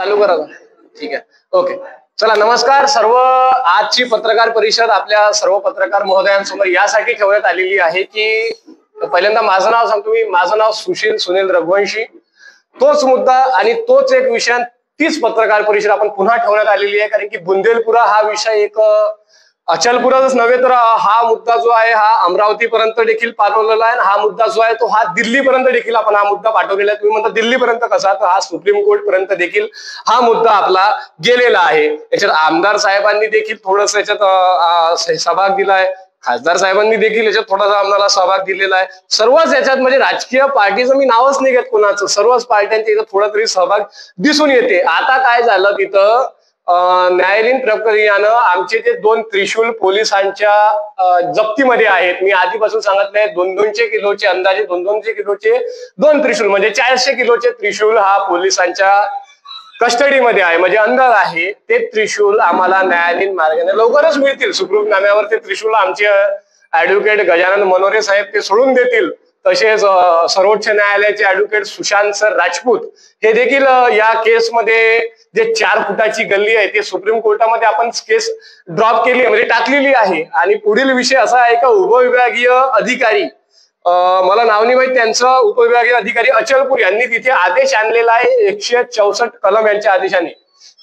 चालू करा. ठीक आहे, ओके. चला, नमस्कार सर्व. आजची पत्रकार परिषद आपल्या सर्व पत्रकार महोदयांसमोर यासाठी ठेवण्यात आलेली आहे की पहिल्यांदा माझं नाव सांगतो मी. माझं नाव सुशील सुनील रघुवंशी. तोच मुद्दा आणि तोच एक विषय, तीच पत्रकार परिषद आपण पुन्हा ठेवण्यात आलेली आहे, कारण की बुंदेलपुरा हा विषय एक अचलपुराच नव्हे तर हा मुद्दा जो आहे हा अमरावतीपर्यंत देखील पाठवलेला आहे. हा मुद्दा जो आहे तो हा दिल्लीपर्यंत देखील आपण हा मुद्दा पाठवलेला आहे. तुम्ही म्हणता दिल्लीपर्यंत कसा, तर हा सुप्रीम कोर्ट पर्यंत देखील हा मुद्दा आपला गेलेला आहे. याच्यात आमदार साहेबांनी देखील थोडस याच्यात सहभाग दिलाय, खासदार साहेबांनी देखील याच्यात थोडासा आम्हाला सहभाग दिलेला आहे. सर्वच याच्यात म्हणजे राजकीय पार्टीचं मी नावच नाही घेत कोणाचं, सर्वच पार्ट्यांच्या इथं थोडा तरी सहभाग दिसून येते. आता काय झालं, तिथं न्यायालयीन प्रक्रियानं आमचे जे 2 त्रिशूल पोलिसांच्या जप्तीमध्ये आहेत. मी आधीपासून सांगत नाही, 200 किलोचे अंदाजे 200 किलोचे 2 त्रिशूल म्हणजे 400 किलोचे त्रिशूल हा पोलिसांच्या कस्टडीमध्ये आहे, म्हणजे अंदर आहे. ते त्रिशूल आम्हाला न्यायालयीन मार्गाने लवकरच मिळतील. सुखरूपनाम्यावर ते त्रिशूल आमचे ऍडव्होकेट गजानन मनोरे साहेब ते सोडून देतील. तसेच सर्वोच्च न्यायालयाचे ऍडव्होकेट सुशांत सर राजपूत हे देखील या केसमध्ये जे 4 फुटाची गल्ली आहे ते सुप्रीम कोर्टामध्ये आपण केस ड्रॉप केली म्हणजे टाकलेली आहे. आणि पुढील विषय असा आहे का उपविभागीय अधिकारी, मला नाव नाही माहित त्यांचं, उपविभागीय अधिकारी अचलपूर यांनी तिथे आदेश आणलेला आहे 164 कलम यांच्या आदेशाने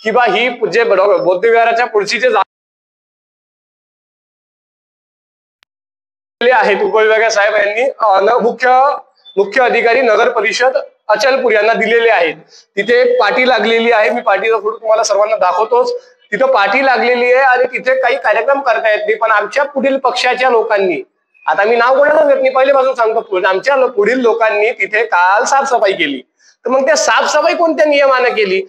की बा ही जे बौद्ध विहाराच्या पुढची जे आहेत उपविभागीय साहेब यांनी मुख्य अधिकारी नगर परिषद अचलपूर यांना दिलेले आहेत. तिथे एक पाटी लागलेली आहे. मी पाटीचा फोटो तुम्हाला सर्वांना दाखवतोच. तिथं पाटी लागलेली आहे आणि तिथे काही कार्यक्रम करता येत नाही. पण आमच्या पुढील पक्षाच्या लोकांनी, आता मी नाव कोणाला घेत नाही, पहिल्यापासून सांगतो, आमच्या पुढील लोकांनी तिथे काल साफसफाई केली. तर मग त्या साफसफाई कोणत्या नियमानं केली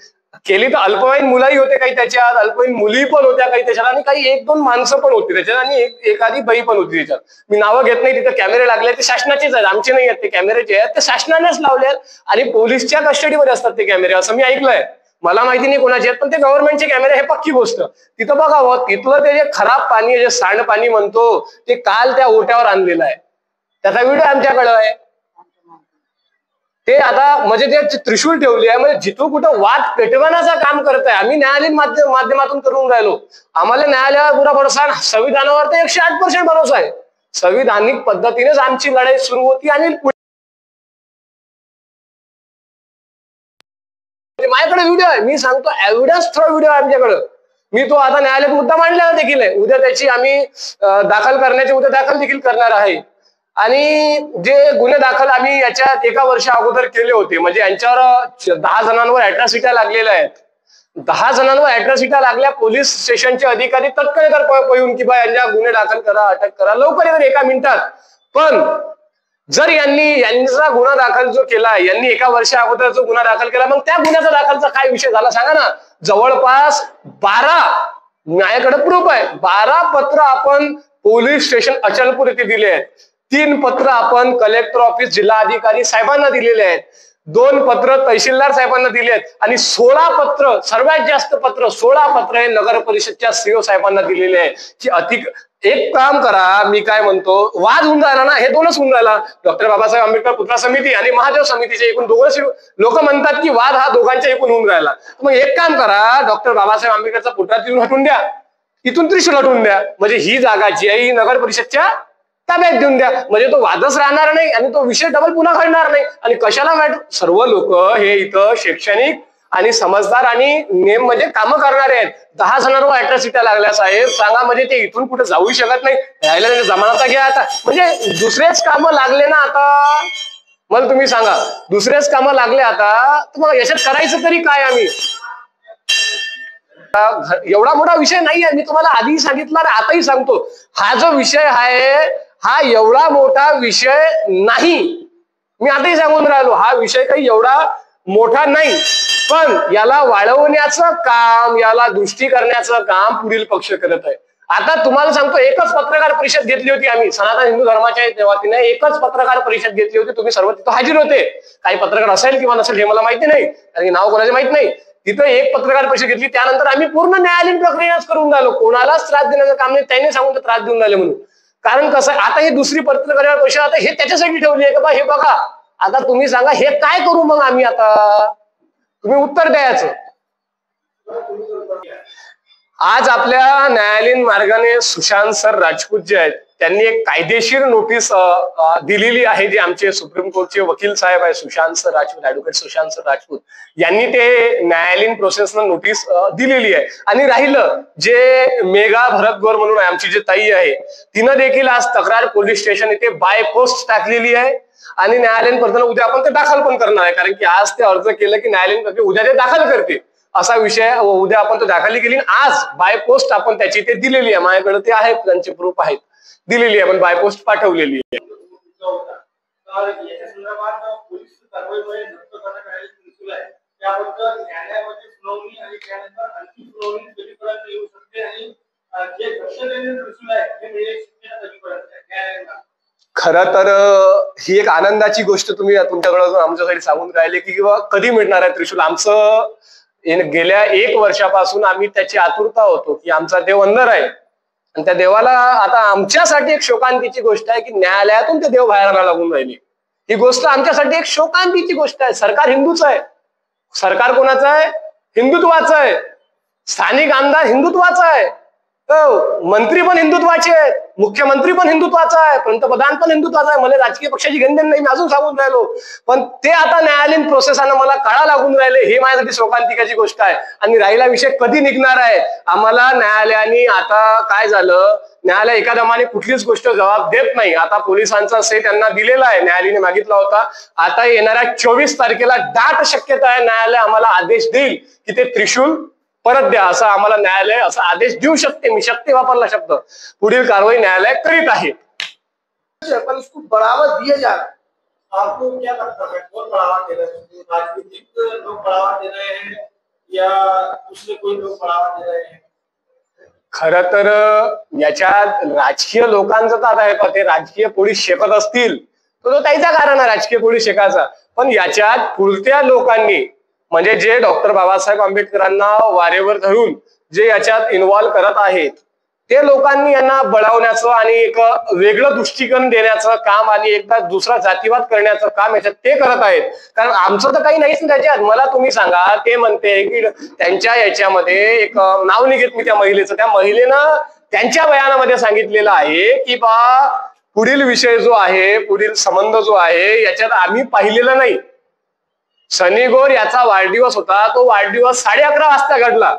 तर अल्पवयीन मुलंही होते काही त्याच्यात, अल्पवयीन मुली पण होत्या काही त्याच्यात, आणि काही 1-2 माणसं पण होती त्याच्यात, आणि एखादी बाई पण होती त्याच्यात. मी नावं घेत नाही. तिथे कॅमेरे लागले, ते शासनाचेच आहेत, आमचे नाही आहेत. ते कॅमेरे जे आहेत ते शासनानेच लावले आहेत आणि पोलिसच्या कस्टडीमध्ये असतात ते कॅमेरे, असं मी ऐकलंय. मला माहिती नाही कोणाचे आहेत, पण ते गव्हर्नमेंटचे कॅमेरे हे पक्की गोष्ट. तिथं बघावं, तिथलं ते जे खराब पाणी, जे सांडपाणी म्हणतो, ते काल त्या ओट्यावर आणलेलं आहे. त्याचा व्हिडिओ आमच्याकडे आहे. ते आता म्हणजे ते त्रिशूल ठेवली आहे, म्हणजे जिथून कुठं वाद पेटवण्याचं काम करत आहे. आम्ही न्यायालयीन माध्यमातून करून राहिलो. आम्हाला न्यायालयावर पुरा भरोसा, संविधानावर तर 108% भरोसा आहे. संविधानिक पद्धतीनेच आमची लढाई सुरू होती. आणि माझ्याकडे व्हिडिओ आहे, मी सांगतो, एव्हिडन्स थ्रो व्हिडिओ आहे आमच्याकडे. मी तो आता न्यायालयात मुद्दा मांडलेला देखील आहे. उद्या त्याची आम्ही उद्या दाखल देखील करणार आहे. आणि जे गुन्हे दाखल आम्ही याच्यात 1 वर्षा अगोदर केले होते, म्हणजे यांच्यावर 10 जणांवर अॅट्रॉसिट्या लागलेल्या आहेत. 10 जणांवर अॅट्रॉसिट्या लागल्या. पोलीस स्टेशनचे अधिकारी तत्काळ पळून की बा यांच्या गुन्हे दाखल करा, अटक करा, लवकर येतात 1 मिनिटात. पण जर यांचा गुन्हा दाखल जो केला, यांनी 1 वर्षा अगोदर जो गुन्हा दाखल केला, मग त्या गुन्ह्याचा दाखलचा काय विषय झाला सांगा ना. जवळपास 12, माझ्याकडे प्रूफ आहे, 12 पत्र आपण पोलीस स्टेशन अचलपूर येथे दिले आहेत. 3 पत्र आपण कलेक्टर ऑफिस जिल्हाधिकारी साहेबांना दिलेले आहेत. 2 पत्र तहसीलदार साहेबांना दिले आहेत. आणि 16 पत्र, सर्वात जास्त पत्र 16 पत्र हे नगर परिषदच्या सीओ साहेबांना दिलेले आहे. की एक काम करा, मी काय म्हणतो, वाद होऊन राहिला ना, हे 2च होऊन राहिला. डॉक्टर बाबासाहेब आंबेडकर पुतळा समिती आणि महादेव समितीचे एकूण 2 लोक म्हणतात की वाद हा दोघांच्या एकूण होऊन राहिला. मग एक काम करा, डॉक्टर बाबासाहेब आंबेडकरचा पुतळा तिथून हटवून द्या, इथून त्रिशूल हटवून द्या, म्हणजे ही जागा जी आहे ही नगर परिषदच्या ताब्यात देऊन द्या, म्हणजे तो वादच राहणार नाही आणि तो विषय डबल पुन्हा घडणार नाही. आणि कशाला सर्व लोक हे इथं शैक्षणिक आणि समजदार आणि नेम म्हणजे कामं करणारे आहेत. 10 जणांवर अॅट्रॉसिट्या लागल्या साहेब, सांगा, म्हणजे ते इथून कुठे जाऊ शकत नाही. राहिला जमानता घ्या आता, म्हणजे दुसरेच कामं लागले ना आता. मला तुम्ही सांगा, दुसरेच कामं लागले आता, तर मग याच्यात करायचं तरी काय आम्ही. एवढा मोठा विषय नाही आहे, मी तुम्हाला आधी सांगितलं आणि आताही सांगतो, हा जो विषय आहे हा एवढा मोठा विषय नाही. मी आताही सांगून राहिलो, हा विषय काही एवढा मोठा नाही. पण याला वाढवण्याचं काम, याला दृष्टी करण्याचं काम पुढील पक्ष करत आहे. आता तुम्हाला सांगतो, एकच पत्रकार परिषद घेतली होती आम्ही सनातन हिंदू धर्माच्या वतीने, एकच पत्रकार परिषद घेतली होती. तुम्ही सर्व तिथं हजर होते. काही पत्रकार असेल किंवा नसेल हे मला माहिती नाही, कारण नाव कोणाचे माहित नाही. तिथं एक पत्रकार परिषद घेतली, त्यानंतर आम्ही पूर्ण न्यायालयीन प्रक्रियाच करून राहिलो. कोणालाच त्रास देण्याचं काम नाही, त्यांनी सांगून त्रास देऊन राहिले म्हणून. कारण कसं, आता ही दुसरी पत्रकार परिषद आता हे त्याच्यासाठी ठेवली आहे का बा, हे बघा, आता तुम्ही सांगा हे काय करू मग आम्ही, आता तुम्ही उत्तर द्यायचं. आज आपल्या न्यायालयीन मार्गाने सुशांत सर राजपूत जे आहेत त्यांनी एक कायदेशीर नोटीस दिलेली आहे, जे आमचे सुप्रीम कोर्टचे वकील साहेब आहे Sushant sir Rajput, advocate Sushant sir Rajput यांनी ते न्यायालयीन प्रोसेसला नोटीस दिलेली आहे. आणि राहिलं जे मेघा भरतगौर म्हणून आमची जी ताई आहे तिनं देखील आज तक्रार पोलीस स्टेशन इथे बाय पोस्ट टाकलेली आहे आणि न्यायालयीन प्रकरण उद्या आपण ते दाखल पण करणार आहे, कारण की आज ते अर्ज केलं की न्यायालयीन उद्या ते दाखल करते असा विषय. उद्या आपण तो दाखल केली, आज बाय पोस्ट आपण त्याची ते दिलेली आहे, माझ्याकडे ते आहेत, त्यांचे प्रूफ आहेत, दिलेली आहे, पण बाय पोस्ट पाठवलेली आहे. खरं तर ही एक आनंदाची गोष्ट तुम्ही तुमच्याकडे आमच्यासाठी सांगून राहिले की किंवा कधी मिळणार आहे त्रिशूल. आमचं गेल्या 1 वर्षापासून आम्ही त्याची आतुरता होतो की आमचा देव अंदर आहे आणि त्या देवाला आता आमच्यासाठी एक शोकांतीची गोष्ट आहे की न्यायालयातून ते देव बाहेर आणायला लागून राहिली. ही गोष्ट आमच्यासाठी एक शोकांतीची गोष्ट आहे. सरकार हिंदूच आहे. सरकार कोणाचं आहे? हिंदुत्वाचं आहे. स्थानिक आमदार हिंदुत्वाचा आहे. मंत्री पण हिंदुत्वाचे आहेत, मुख्यमंत्री पण हिंदुत्वाचा आहे, पंतप्रधान पण हिंदुत्वाचा आहे. मला राजकीय पक्षाची घेणदेण नाही, मी अजून सांगून राहिलो, पण ते आता न्यायालयीन प्रोसेसानं मला काळा लागून राहिले, हे माझ्यासाठी शोकांतिकाची गोष्ट आहे. आणि राहिला विषय कधी निघणार आहे, आम्हाला न्यायालयाने आता काय झालं, न्यायालय एका दमाने कुठलीच गोष्ट जबाब देत नाही. आता पोलिसांचा से त्यांना दिलेला आहे, न्यायालयाने मागितला होता. आता येणाऱ्या 24 तारखेला दाट शक्यता आहे न्यायालय आम्हाला आदेश देईल की ते त्रिशूल परत द्या, असं आम्हाला न्यायालय असा आदेश देऊ शकते. मी शक्ती वापरला शब्द. पुढील कारवाई न्यायालय करीत आहे. पर उसको बढ़ावा दिया जा रहा है, आपको क्या लगता है कौन बढ़ावा दे रहा है? राजनीतिक लोग बढ़ावा दे रहे हैं या दूसरे कोई लोग बढ़ावा दे रहे हैं? खरं तर याच्यात राजकीय लोकांचं तर आता ते राजकीय पोलीस शेकत असतील तर तो त्याचा कारण आहे राजकीय पोलीस शेकाचा, पण याच्यात पुरत्या लोकांनी म्हणजे जे डॉक्टर बाबासाहेब आंबेडकरांना वारेवर धरून जे याच्यात इन्व्हॉल्व करत आहेत ते लोकांनी यांना बळावण्याचं आणि एक वेगळं दृष्टिकोन देण्याचं काम आणि एकदा दुसरा जातीवाद करण्याचं काम याच्यात ते करत आहेत. कारण आमचं तर काही नाहीच ना त्याच्यात. मला तुम्ही सांगा, ते म्हणते की त्यांच्या याच्यामध्ये एक नाव निघेत मी त्या महिलेचं, त्या महिलेनं त्यांच्या बयानामध्ये सांगितलेलं आहे की बा पुढील विषय जो आहे, पुढील संबंध जो आहे याच्यात आम्ही पाहिलेला नाही. सनी गोर याचा वाढदिवस होता, तो वाढदिवस 11:30 वाजता घडला.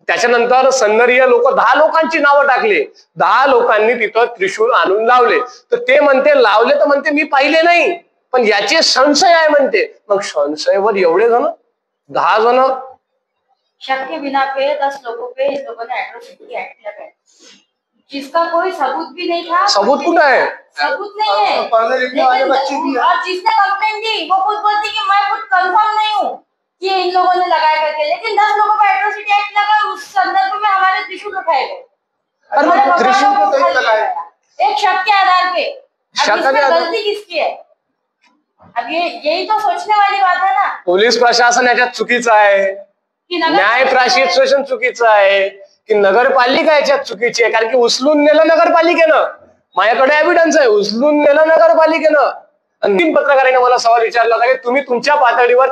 त्याच्यानंतर सन्नरीय लोक 10 लोकांची नावं टाकले, 10 लोकांनी तिथं त्रिशूल आणून लावले. तर ते म्हणते लावले तर म्हणते मी पाहिले नाही, पण याचे संशय आहे म्हणते. मग संशयवर एवढे जण 10 जण शक के बिना पे 10 लोगों पे इन लोगों ने एट्रोसिटी एक्ट लगाया, जिसका कोई सबूत भी नहीं था. सबूत कुठं आहे? सबूत नहीं है. पढ़ने लिखने वाले बच्चे भी हैं. और जिसने कंप्लेंट दी वो खुद बोलती कि मैं खुद कंफर्म नहीं हूँ कि इन लोगों ने लगाया करके, लेकिन 10 लोगों पर एट्रोसिटी एक्ट लगा, उस संदर्भ में हमारे त्रिशूल उठाए गए. त्रिशूल को तो लगाया एक शक के आधार पे. शक के आधार गलती किसकी है? अब ये यही तो सोचने वाली बात है ना. पोलीस प्रशासन याच्यात चुकीचं आहे, न्याय प्रशासन चुकीचं आहे की नगरपालिका याच्यात चुकीची आहे. कारण की उचलून नेलं नगरपालिकेनं, माझ्याकडे एव्हिडन्स आहे, उचलून नेलं नगरपालिकेनं. अंतिम पत्रकाराने मला सवाल विचारला होता की तुम्ही तुमच्या पातळीवर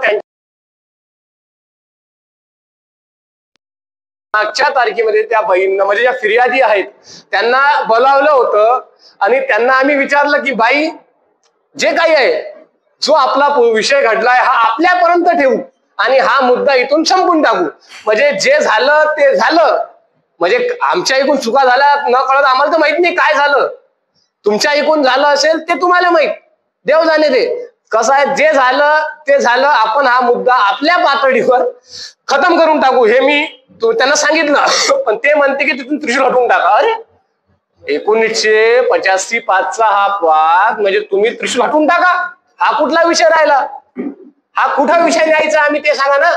मागच्या तारखेमध्ये त्या बहीण म्हणजे ज्या फिर्यादी आहेत त्यांना बोलावलं होतं आणि त्यांना आम्ही विचारलं की बाई जे काही आहे, जो आपला विषय घडलाय हा आपल्यापर्यंत ठेवू आणि हा मुद्दा इथून संपून टाकू. म्हणजे जे झालं ते झालं, म्हणजे आमच्या ऐकून चुका झाल्या न कळत आम्हाला तर माहित नाही काय झालं, तुमच्या ऐकून झालं असेल ते तुम्हाला माहित, देव जाणे ते कसं आहे. जे झालं ते झालं, आपण हा मुद्दा आपल्या पातळीवर खतम करून टाकू हे मी त्यांना सांगितलं. पण ते म्हणते की तिथून त्रिशूल हटवून टाका. अरे 1985 हा वाद म्हणजे तुम्ही त्रिशूल हटवून टाका, हा कुठला विषय राहिला? हा कुठला विषय न्यायचा आम्ही ते सांगा ना.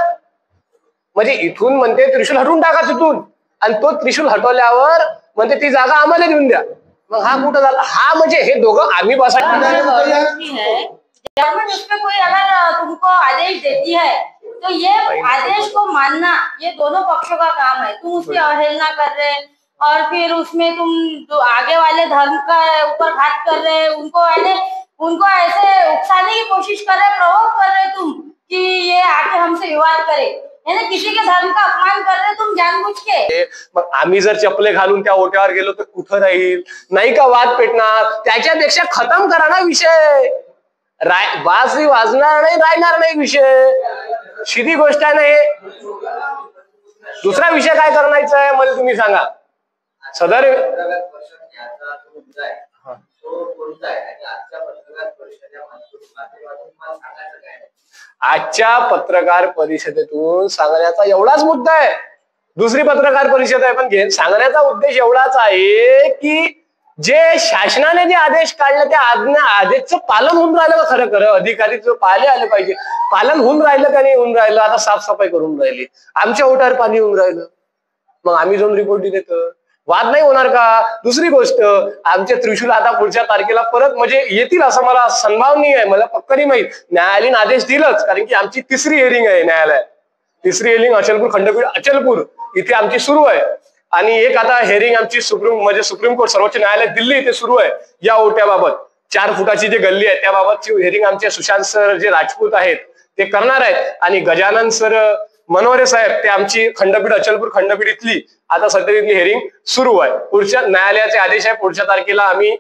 म्हणजे इथून म्हणते त्रिशूल हटवून टाका तिथून, आणि तो त्रिशूल हटवल्यावर म्हणते ती जागा आम्हाला देऊन द्या. मग हा कुठं झाला? हा म्हणजे हे दोघं आम्ही बसायला. गवर्नमेंट उस पे कोई अगर तुमको आदेश देती है तो ये आदेश को मानना ये दोनों पक्षों का काम है. तुम उसकी अवहेलना कर रहे और फिर उसमें तुम जो आगे वाले धर्म का ऊपर घात कर रहे, उनको ऐसे उकसाने की कोशिश कर रहे, प्रवोक कर रहे तुम कि ये आके हमसे विवाद करे. है ना, किसी के धर्म का अपमान कर रहे तुम जानबूझ के। मग आम्ही जर चपले घालून त्या ओट्यावर गेलो तर कुठं राहील, नाही का वाद पेटणार? त्याच्यापेक्षा खतम करा ना विषय, बासरी वाजणार नाही, राहणार नाही विषय, सीधी गोष्ट आहे ना हे। दुसरा विषय काय करण्याचा आहे मला तुम्ही सांगा। सदर आजच्या पत्रकार परिषदेतून सांगण्याचा एवढाच मुद्दा आहे, दुसरी पत्रकार परिषद आहे पण सांगण्याचा उद्देश एवढाच आहे की जे शासनाने जे आदेश काढले त्या आदेशचं पालन होऊन राहिलं का? खरं खरं अधिकारीचं पाहिले आले पाहिजे, पालन होऊन राहिलं का नाही होऊन राहिलं? आता साफसफाई करून राहिली, आमच्या ओटावर पाणी होऊन राहिलं, मग आम्ही जाऊन रिपोर्ट देतो, वाद नाही होणार का? दुसरी गोष्ट, आमचे त्रिशूल आता पुढच्या तारखेला परत म्हणजे येतील असं मला संभावनीय आहे, मला पक्क नाही माहित। न्यायालयाने आदेश दिलंच, कारण की आमची तिसरी हिअरिंग आहे न्यायालयात, तिसरी हिअरिंग अचलपूर खंडपीठ अचलपूर इथे आमची सुरू आहे, आणि एक आता हिअरिंग आमची सुप्रीम कोर्ट सर्वोच्च न्यायालय दिल्ली इथे सुरू आहे या ओट्याबाबत। 4 फुटाची जी गल्ली आहे त्याबाबतची हिअरिंग आमचे सुशांत सर जे राजपूत आहेत ते करणार आहेत, आणि गजानन सर मनोरे साहेब ते आमची खंडपीठ अचलपूर खंडपीठ इथली आता सध्या इथली हिअरिंग सुरू आहे। पुढच्या न्यायालयाचे आदेश आहे, पुढच्या तारखेला आम्ही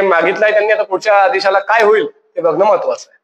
मागितलाय त्यांनी, आता पुढच्या आदेशाला काय होईल ते बघणं महत्वाचं आहे।